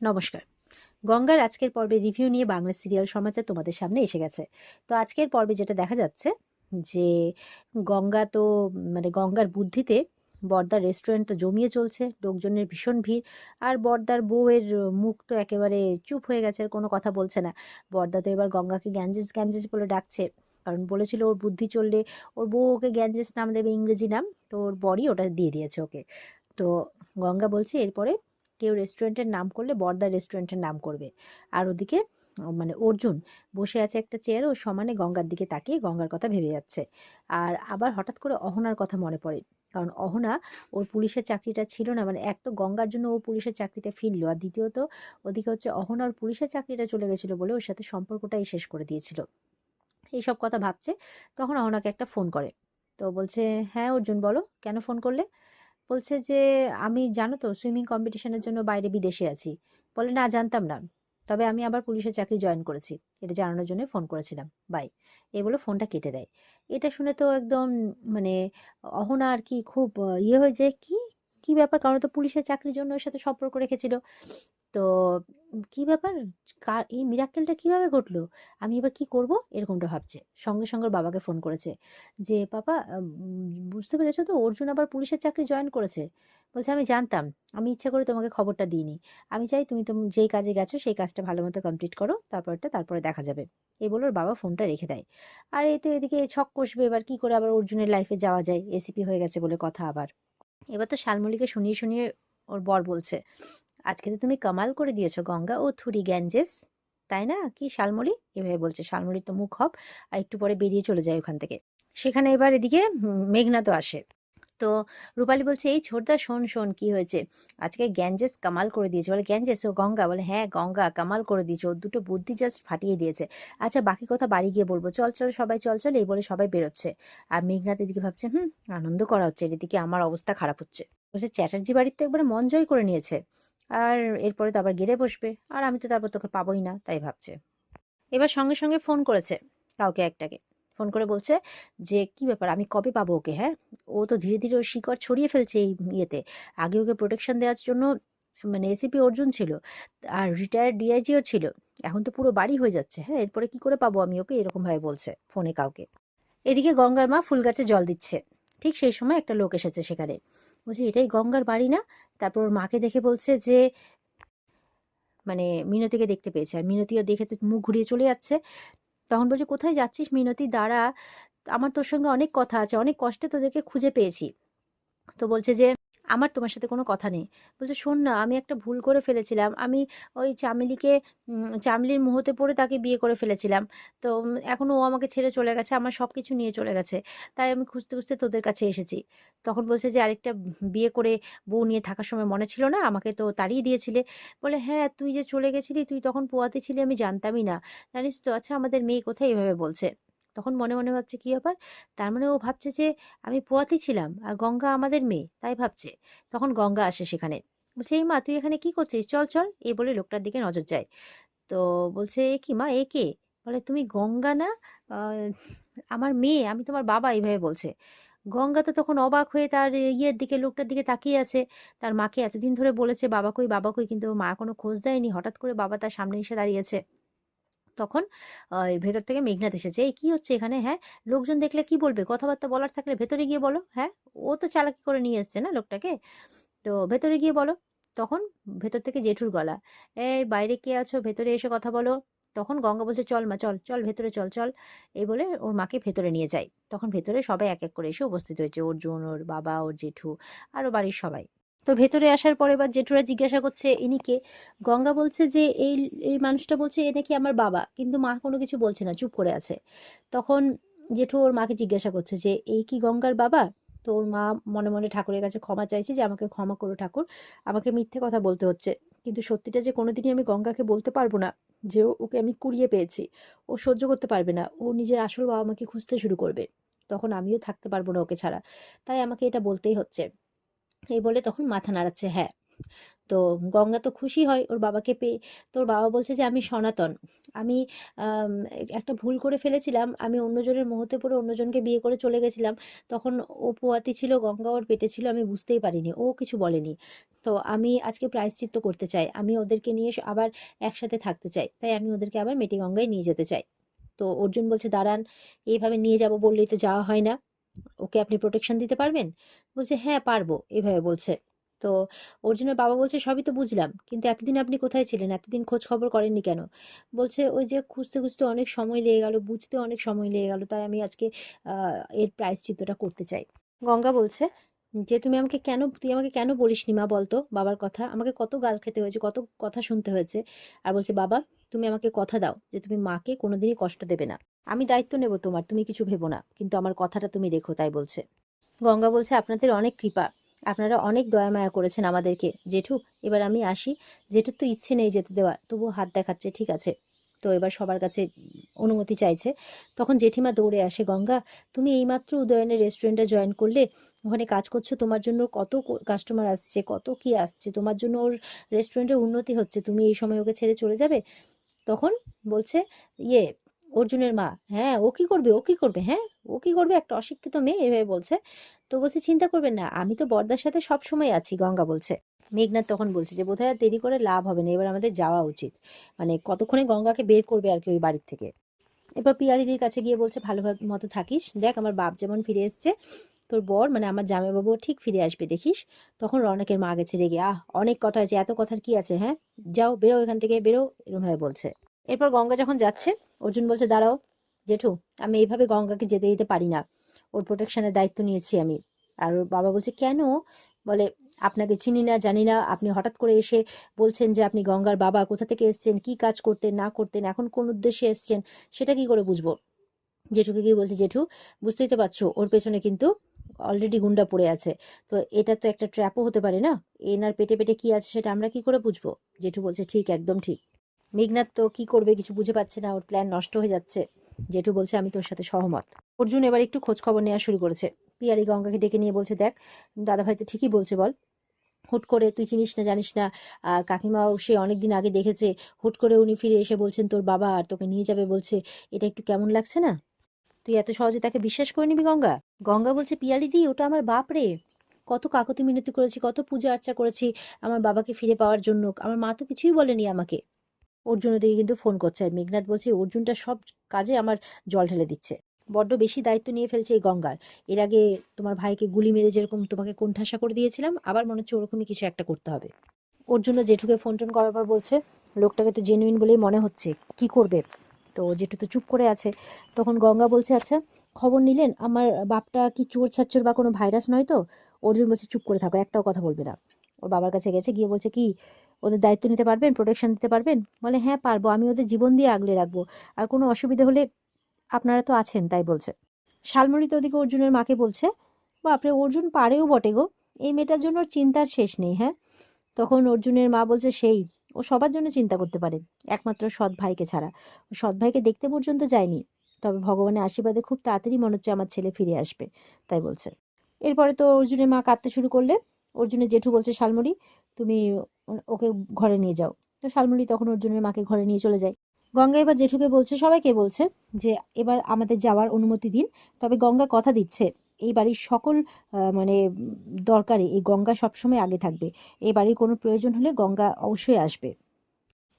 নমস্কার। গঙ্গার আজকের পর্বে রিভিউ নিয়ে বাংলা সিরিয়াল সমাচার তোমাদের সামনে এসে গেছে। তো আজকের পর্বে যেটা দেখা যাচ্ছে যে গঙ্গা তো গঙ্গার বুদ্ধিতে বড়দার রেস্টুরেন্ট তো জমিয়ে চলছে, লোকজনের ভীষণ ভিড়। আর বড়দার বউয়ের মুখ তো একেবারে চুপ হয়ে গেছে, আর কোনো কথা বলছে না। বড়দা তো এবার গঙ্গাকে গ্যাঞ্জেস গ্যাঞ্জেস বলে ডাকছে, কারণ বলেছিল ওর বুদ্ধি চললে ওর বউ ওকে গ্যাঞ্জেস নাম দেবে, ইংরেজি নাম, তো ওর বরই ওটা দিয়ে দিয়েছে ওকে। তো গঙ্গা বলছে এরপরে কেউ রেস্টুরেন্টের নাম করলে বড়দা রেস্টুরেন্টের নাম করবে। আর ওদিকে অর্জুন বসে আছে একটা চেয়ারে, ও সমানে গঙ্গার দিকে তাকিয়ে গঙ্গার কথা ভেবে যাচ্ছে। আর আবার হঠাৎ করে অহনার কথা মনে পড়ে, কারণ অহনা ওর পুলিশের চাকরিটা ছিল না, এক তো গঙ্গার জন্য ও পুলিশের চাকরিতে ফিরলো, আর দ্বিতীয়ত ওদিকে হচ্ছে অহনা ওর পুলিশের চাকরিটা চলে গেছিলো বলে ওর সাথে সম্পর্কটাই শেষ করে দিয়েছিল। এইসব কথা ভাবছে, তখন অহনাকে একটা ফোন করে। তো বলছে, হ্যাঁ অর্জুন বলো, কেন ফোন করলে? বলছে যে আমি জানো তো সুইমিং কম্পিটিশনের জন্য বাইরে বিদেশে আছি। বলে, না জানতাম না, তবে আমি আবার পুলিশের চাকরি জয়েন করেছি, এটা জানানোর জন্য ফোন করেছিলাম, বাই। এই বলে ফোনটা কেটে দেয়। এটা শুনে তো একদম মানে অহনা আর কি খুব ইয়ে হয়ে যায়, কি কি ব্যাপার, কারণ ও তো পুলিশের চাকরির জন্য ওর সাথে সম্পর্ক রেখেছিল। তো কি ব্যাপার, এই মিরাক্কেলটা কিভাবে ঘটলো, আমি এবার কি করব, এরকমটা ভাবছে। সঙ্গে সঙ্গে ওর বাবাকে ফোন করেছে যে বাবা, বুঝতে পেরেছো তো অর্জুন আবার পুলিশের চাকরি জয়েন করেছে। বলছে, আমি জানতাম, আমি ইচ্ছা করে তোমাকে খবরটা দিইনি। আমি চাই তুমি যেই কাজে গেছো সেই কাজটা ভালো মতো কমপ্লিট করো, তারপরে দেখা যাবে। এই বলে ওর বাবা ফোনটা রেখে দেয়। আর এই তো এদিকে ছক কষবে এবার কি করে আবার অর্জুনের লাইফে যাওয়া যায়, এসিপি হয়ে গেছে বলে কথা আবার। এবার তো শালমলীকে শুনিয়ে শুনিয়ে ওর বর বলছে, আজকে তো তুমি কামাল করে দিয়েছো গঙ্গা ও থুরি গ্যাঞ্জেস, তাই না কি শালমলী? এভাবে বলছে। শালমলীর তো মুখ হব, আর একটু পরে বেরিয়ে চলে যায় ওখান থেকে। সেখানে এবার এদিকে মেঘনা তো আসে। তো রূপালী বলছে, এই ছোটদা শোন শোন, কি হয়েছে? আজকে গ্যাঞ্জেস কামাল করে দিয়েছে। বলে, গ্যাঞ্জেস? ও গঙ্গা? বলে, হ্যাঁ গঙ্গা কামাল করে দিয়েছে, ওর দুটো বুদ্ধি জাস্ট ফাটিয়ে দিয়েছে। আচ্ছা বাকি কথা বাড়ি গিয়ে বলবো, চল চল সবাই চল চল, এই বলে সবাই বেরোচ্ছে। আর মেঘনাথ এদিকে ভাবছে, আনন্দ করা হচ্ছে, এদিকে আমার অবস্থা খারাপ হচ্ছে। বলছে, চ্যাটার্জি বাড়ির তো একবারে মন জয় করে নিয়েছে, আর এরপরে তো আবার গেড়ে বসবে, আর আমি তো তারপর তোকে পাবোই না, তাই ভাবছে। এবার সঙ্গে সঙ্গে ফোন করেছে কাউকে একটাকে, ফোন করে বলছে যে কি ব্যাপার, আমি কবে পাবো ওকে? হ্যাঁ, ও তো ধীরে ধীরে ওর শিকড় ছড়িয়ে ফেলছে এই ইয়েতে। আগে ওকে প্রোটেকশন দেওয়ার জন্য এসিপি অর্জুন ছিল, আর রিটায়ার্ড ডিআইজিও ছিল, এখন তো পুরো বাড়ি হয়ে যাচ্ছে। হ্যাঁ, এরপরে কি করে পাবো আমি ওকে, এরকম ভাবে বলছে ফোনে কাউকে। এদিকে গঙ্গার মা ফুল গাছে জল দিচ্ছে, ঠিক সেই সময় একটা লোক এসেছে সেখানে। বলছে, এটাই গঙ্গার বাড়ি না? তারপর ওর মাকে দেখে বলছে যে মিনতিকে দেখতে পেয়েছে, আর মিনতিও দেখে তো মুখ ঘুরিয়ে চলে যাচ্ছে। তখন বলছে, কোথায় যাচ্ছিস মিনতি, দাঁড়া, আমার তোর সঙ্গে অনেক কথা আছে, অনেক কষ্টে তোদেরকে খুঁজে পেয়েছি। তো বলছে যে আমার তোমার সাথে কোনো কথা নেই। বলছে, শোন না, আমি একটা ভুল করে ফেলেছিলাম, আমি ওই চামেলিকে চামেলির মোহতে পড়ে তাকে বিয়ে করে ফেলেছিলাম। তো এখন ও আমাকে ছেড়ে চলে গেছে, আমার সব কিছু নিয়ে চলে গেছে, তাই আমি খুঁজতে খুঁজতে তোদের কাছে এসেছি। তখন বলছে যে আরেকটা বিয়ে করে বউ নিয়ে থাকার সময় মনে ছিল না, আমাকে তো তাড়িয়ে দিয়েছিলে। বলে, হ্যাঁ তুই যে চলে গেছিলি, তুই তখন পোয়াতে ছিলি, আমি জানতামই না, জানিস তো। আচ্ছা আমাদের মেয়ে কোথায়? এভাবে বলছে। তখন মনে মনে ভাবছে, কি ব্যাপার, তার মানে ও ভাবছে যে আমি পোয়াতি ছিলাম আর গঙ্গা আমাদের মেয়ে, তাই ভাবছে। তখন গঙ্গা আসে সেখানে, বলছে, এই মা তুই এখানে কি করছিস, চল চল, এই বলে লোকটার দিকে নজর যায়। তো বলছে, এ কি মা, এ কে? বলে, তুমি গঙ্গা না? আহ, আমার মেয়ে, আমি তোমার বাবা, এইভাবে বলছে। গঙ্গা তো তখন অবাক হয়ে তার ইয়ের দিকে, লোকটার দিকে তাকিয়ে আছে। তার মাকে এতদিন ধরে বলেছে বাবা কই বাবা কই, কিন্তু মা কোনো খোঁজ দেয়নি, হঠাৎ করে বাবা তার সামনে এসে দাঁড়িয়েছে। তখন ভেতর থেকে মেঘনাথ এসেছে, এই কি হচ্ছে এখানে? হ্যাঁ, লোকজন দেখলে কি বলবে, কথাবার্তা বলার থাকলে ভেতরে গিয়ে বলো। হ্যাঁ, ও তো চালাকি করে নিয়ে এসছে না লোকটাকে, তো ভেতরে গিয়ে বলো। তখন ভেতর থেকে জেঠুর গলা, এই বাইরে কে আছো, ভেতরে এসে কথা বলো। তখন গঙ্গা বলছে, চল মা চল চল, ভেতরে চল চল, এই বলে ওর মাকে ভেতরে নিয়ে যায়। তখন ভেতরে সবাই এক এক করে এসে উপস্থিত হয়েছে, অর্জুন, ওর বাবা, ওর জেঠু, আরও বাড়ির সবাই। তো ভেতরে আসার পরে এবার জেঠুরা জিজ্ঞাসা করছে, ইনি কে? গঙ্গা বলছে যে এই এই মানুষটা বলছে এ নাকি আমার বাবা, কিন্তু মা কোনো কিছু বলছে না, চুপ করে আছে। তখন জেঠু ওর মাকে জিজ্ঞাসা করছে যে এই কি গঙ্গার বাবা? তো ওর মা মনে মনে ঠাকুরের কাছে ক্ষমা চাইছে যে আমাকে ক্ষমা করো ঠাকুর, আমাকে মিথ্যে কথা বলতে হচ্ছে, কিন্তু সত্যিটা যে কোনোদিনই আমি গঙ্গাকে বলতে পারবো না, যে ওকে আমি কুড়িয়ে পেয়েছি। ও সহ্য করতে পারবে না, ও নিজের আসল বাবা মাকে খুঁজতে শুরু করবে, তখন আমিও থাকতে পারবো না ওকে ছাড়া, তাই আমাকে এটা বলতেই হচ্ছে। এই বলে তখন মাথা নাড়াচ্ছে, হ্যাঁ। তো গঙ্গা তো খুশি হয় ওর বাবাকে পেয়ে। তোর বাবা বলছে যে আমি সনাতন, আমি আম, একটা ভুল করে ফেলেছিলাম, আমি অন্যজনের মোহতে পড়ে অন্যজনকে বিয়ে করে চলে গেছিলাম। তখন ও পোয়াতি ছিল, গঙ্গা ওর পেটে ছিল, আমি বুঝতেই পারিনি, ও কিছু বলেনি। তো আমি আজকে প্রায়শ্চিত্ত করতে চাই, আমি ওদেরকে নিয়ে আবার একসাথে থাকতে চাই, তাই আমি ওদেরকে আবার মেটিগঙ্গায় নিয়ে যেতে চাই। তো অর্জুন বলছে দাঁড়ান, এইভাবে নিয়ে যাব বললেই তো যাওয়া হয় না, ওকে আপনি প্রোটেকশন দিতে পারবেন? বলছে হ্যাঁ পারবো, এভাবে বলছে। তো অর্জুনের বাবা বলছে সবই তো বুঝলাম, কিন্তু এতদিন আপনি কোথায় ছিলেন, এতদিন খোঁজ খবর করেননি কেন? বলছে ওই যে খুঁজতে খুঁজতে অনেক সময় লেগে গেল, বুঝতে অনেক সময় লেগে গেল, তাই আমি আজকে এর প্রায়শ্চিত্তটা করতে চাই। গঙ্গা বলছে যে তুই আমাকে কেন বলিসনি মা, বলতো বাবার কথা, আমাকে কত গাল খেতে হয়েছে, কত কথা শুনতে হয়েছে। আর বলছে বাবা তুমি আমাকে কথা দাও যে তুমি মাকে কোনোদিনই কষ্ট দেবে না, আমি দায়িত্ব নেব তোমার, তুমি কিছু ভেবো না, কিন্তু আমার কথাটা তুমি রেখো, তাই বলছে। গঙ্গা বলছে আপনাদের অনেক কৃপা, আপনারা অনেক দয়া মায়া করেছেন আমাদেরকে জেঠু, এবার আমি আসি। জেঠুর তো ইচ্ছে নেই যেতে দেওয়ার, তবুও হাত দেখাচ্ছে, ঠিক আছে। তো এবার সবার কাছে অনুমতি চাইছে। তখন জেঠিমা দৌড়ে আসে, গঙ্গা তুমি এইমাত্র উদয়নের রেস্টুরেন্টে জয়েন করলে, ওখানে কাজ করছো, তোমার জন্য কত কাস্টমার আসছে, কত কি আসছে, তোমার জন্য ওর রেস্টুরেন্টের উন্নতি হচ্ছে, তুমি এই সময় ওকে ছেড়ে চলে যাবে? তখন বলছে ইয়ে অর্জুনের মা, হ্যাঁ ও কি করবে, ও কি করবে, হ্যাঁ ও কি করবে, একটা অশিক্ষিত মেয়ে, এভাবে বলছে। তো বলছে চিন্তা করবেন না, আমি তো বর্দার সাথে সব সময় আছি, গঙ্গা বলছে। মেঘনাথ তখন বলছে যে বোধহয় আর দেরি করে লাভ হবে না, এবার আমাদের যাওয়া উচিত, মানে কতক্ষণে গঙ্গাকে বের করবে আর কি ওই বাড়ির থেকে। এবার পিয়ালিদির কাছে গিয়ে বলছে ভালোভাবে মতো থাকিস, দেখ আমার বাপ যেমন ফিরে এসছে, তোর বর মানে আমার জামাইবাবু ঠিক ফিরে আসবে দেখিস। তখন রৌনকের মা গেছে রেগে, অনেক কথা হয়েছে, এত কথার কি আছে, হ্যাঁ যাও বেরো এখান থেকে, বেরো, এরকম ভাবে বলছে। এরপর গঙ্গা যখন যাচ্ছে, অর্জুন বলছে দাঁড়াও জেঠু, আমি এইভাবে গঙ্গাকে যেতে দিতে পারি না, ওর প্রোটেকশনের দায়িত্ব নিয়েছি আমি। আর ওর বাবা বলছে কেন? বলে আপনাকে চিনি না জানি না, আপনি হঠাৎ করে এসে বলছেন যে আপনি গঙ্গার বাবা, কোথা থেকে এসছেন, কি কাজ করতেন না করতেন, এখন কোন উদ্দেশ্যে এসছেন, সেটা কি করে বুঝবো? জেঠুকে গিয়ে বলছে জেঠু, বুঝতেই তো পারছো ওর পেছনে কিন্তু অলরেডি গুন্ডা পড়ে আছে, তো এটা তো একটা ট্র্যাপও হতে পারে না, এনার পেটে পেটে কি আছে সেটা আমরা কি করে বুঝবো? জেঠু বলছে ঠিক, একদম ঠিক। মেঘনাথ তো কি করবে কিছু বুঝে পাচ্ছে না, ওর প্ল্যান নষ্ট হয়ে যাচ্ছে। জেঠু বলছে আমি তোর সাথে সহমত। অর্জুন এবার একটু খোঁজ খবর নেওয়া শুরু করেছে। পিয়ালি গঙ্গাকে ডেকে নিয়ে বলছে দেখ, দাদাভাই তো ঠিকই বলছে, বল হুট করে তুই চিনিস না জানিস না, আর কাকিমাও সে অনেকদিন আগে দেখেছে, হুট করে উনি ফিরে এসে বলছেন তোর বাবা আর তোকে নিয়ে যাবে বলছে, এটা একটু কেমন লাগছে না? তুই এত সহজে তাকে বিশ্বাস করে নিবি গঙ্গা? গঙ্গা বলছে পিয়ালি দি ওটা আমার বাপ রে, কত কাকতি মিনতি করেছি, কত পূজা আর্চা করেছি আমার বাবাকে ফিরে পাওয়ার জন্য, আমার মা তো কিছুই বলেনি আমাকে। অর্জুন ওদিকে কিন্তু ফোন করছে, আর মেঘনাথ বলছে অর্জুনটা সব কাজে আমার জল ঢেলে দিচ্ছে, বড্ড বেশি দায়িত্ব নিয়ে ফেলছে এই গঙ্গার। এর আগে তোমার ভাইকে গুলি মেরে যেরকম তোমাকে কোণঠাসা করে দিয়েছিলাম, আবার মনে হচ্ছে ওরকমই কিছু একটা করতে হবে। অর্জুন জেঠুকে ফোন টোন করার পর বলছে লোকটাকে তো জেনুইন বলেই মনে হচ্ছে, কি করবে? তো জেঠু তো চুপ করে আছে। তখন গঙ্গা বলছে আচ্ছা খবর নিলেন আমার বাপটা কি চোর ছাচ্চর বা কোনো ভাইরাস নয় তো? অর্জুন বলছে চুপ করে থাকো, একটাও কথা বলবে না। ওর বাবার কাছে গেছে, গিয়ে বলছে কি ওদের দায়িত্ব নিতে পারবেন, প্রোটেকশন দিতে পারবেন? বলে হ্যাঁ পারবো, আমি ওদের জীবন দিয়ে আগলে রাখবো, আর কোনো অসুবিধা হলে আপনারা তো আছেন, তাই বলছে। শালমণি তো ওদিকে অর্জুনের মাকে বলছে বাপরে অর্জুন পারেও বটে গো, এই মেয়েটার জন্য ওর চিন্তার শেষ নেই, হ্যাঁ। তখন অর্জুনের মা বলছে সেই, ও সবার জন্য চিন্তা করতে পারে, একমাত্র সৎ ভাইকে ছাড়া, ও সৎ ভাইকে দেখতে পর্যন্ত যায়নি, তবে ভগবানের আশীর্বাদে খুব তাড়াতাড়ি মনে হচ্ছে আমার ছেলে ফিরে আসবে, তাই বলছে। এরপরে তো অর্জুনের মা কাঁদতে শুরু করলে। অর্জুনের জেঠু বলছে শালমণি তুমি ওকে ঘরে নিয়ে যাও। তো শালমণি তখন অর্জুনের মাকে ঘরে নিয়ে চলে যায়। গঙ্গা এবার জেঠুকে বলছে, সবাইকে বলছে যে এবার আমাদের যাওয়ার অনুমতি দিন, তবে গঙ্গা কথা দিচ্ছে এই বাড়ির সকল মানে দরকারে এই গঙ্গা সবসময় আগে থাকবে, এই বাড়ির কোনো প্রয়োজন হলে গঙ্গা অবশ্যই আসবে।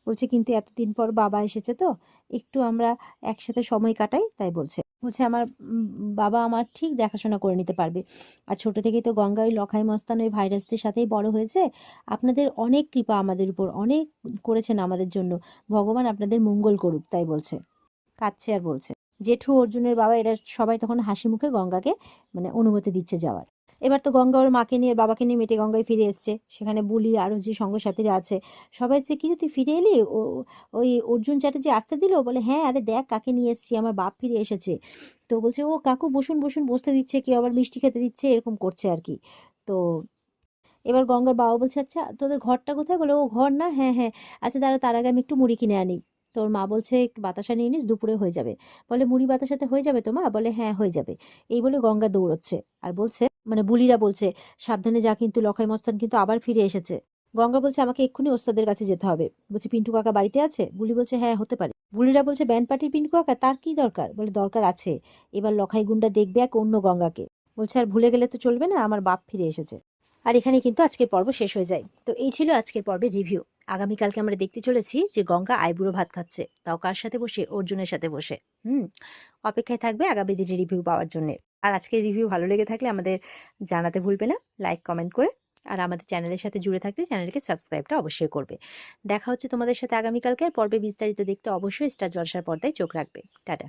বলছে কিন্তু এতদিন পর বাবা এসেছে তো, একটু আমরা একসাথে সময় কাটাই, তাই বলছে। বলছে আমার বাবা আমার ঠিক দেখাশোনা করে নিতে পারবে, আর ছোট থেকেই তো গঙ্গা ওই লখাই মস্তান ওই ভাইরাসদের সাথেই বড় হয়েছে, আপনাদের অনেক কৃপা আমাদের উপর, অনেক করেছেন আমাদের জন্য, ভগবান আপনাদের মঙ্গল করুক, তাই বলছে। কাঁদছে আর বলছে। জেঠু অর্জুনের বাবা এরা সবাই তখন হাসি মুখে গঙ্গাকে মানে অনুমতি দিচ্ছে যাওয়ার। এবার তো গঙ্গা ওর মাকে নিয়ে বাবাকে নিয়ে মেটে গঙ্গায় ফিরে এসছে, সেখানে বুলি আরো যে সঙ্গ সাথীরা আছে সবাই এসছে, কি রে তুই ফিরে এলি, ওই অর্জুন চ্যাটার্জি আসতে দিল? বলে হ্যাঁ, আরে দেখ কাকে নিয়ে এসছি, আমার বাপ ফিরে এসেছে। তো বলছে ও কাকু বসুন বসুন, বসতে দিচ্ছে, কেউ আবার মিষ্টি খেতে দিচ্ছে, এরকম করছে আর কি। তো এবার গঙ্গার বাবা বলছে আচ্ছা তোদের ঘরটা কোথায়? বলে ও ঘর না, হ্যাঁ হ্যাঁ, আচ্ছা দাঁড়া তার আগে আমি একটু মুড়ি কিনে আনি। তোর মা বলছে একটু বাতাসা নিয়ে নিস, দুপুরে হয়ে যাবে। বলে মুড়ি বাতাসাতে হয়ে যাবে তো মা? বলে হ্যাঁ হয়ে যাবে। এই বলে গঙ্গা দৌড়চ্ছে আর বলছে মানে বুলিরা বলছে সাবধানে যা, কিন্তু লখাই মস্তান কিন্তু আবার ফিরে এসেছে। গঙ্গা বলছে আমাকে এক্ষুনি ওস্তাদের কাছে যেতে হবে। বলছে পিন্টু কাকা বাড়িতে আছে? বুলি বলছে হ্যাঁ হতে পারে। বুলিরা বলছে ব্যান্ড পার্টির পিন্টু কাকা, তার কি দরকার? বলে দরকার আছে, এবার লখাই গুন্ডা দেখবে এক অন্য গঙ্গাকে। বলছে আর ভুলে গেলে তো চলবে না, আমার বাপ ফিরে এসেছে। আর এখানে কিন্তু আজকের পর্ব শেষ হয়ে যায়। তো এই ছিল আজকের পর্বের রিভিউ। আগামীকালকে আমরা দেখতে চলেছি যে গঙ্গা আইবুড়ো ভাত খাচ্ছে, তাও কার সাথে বসে? অর্জুনের সাথে বসে। অপেক্ষায় থাকবে আগামী দিনের রিভিউ পাওয়ার জন্য। আর আজকের রিভিউ ভালো লেগে থাকলে আমাদের জানাতে ভুলবে না, লাইক কমেন্ট করে। আর আমাদের চ্যানেলের সাথে জুড়ে থাকতে চ্যানেলকে সাবস্ক্রাইবটা অবশ্যই করবে। দেখা হচ্ছে তোমাদের সাথে আগামীকালকে। আর পর্বে বিস্তারিত দেখতে অবশ্যই স্টার জলসার পর্দায় চোখ রাখবে। টাটা।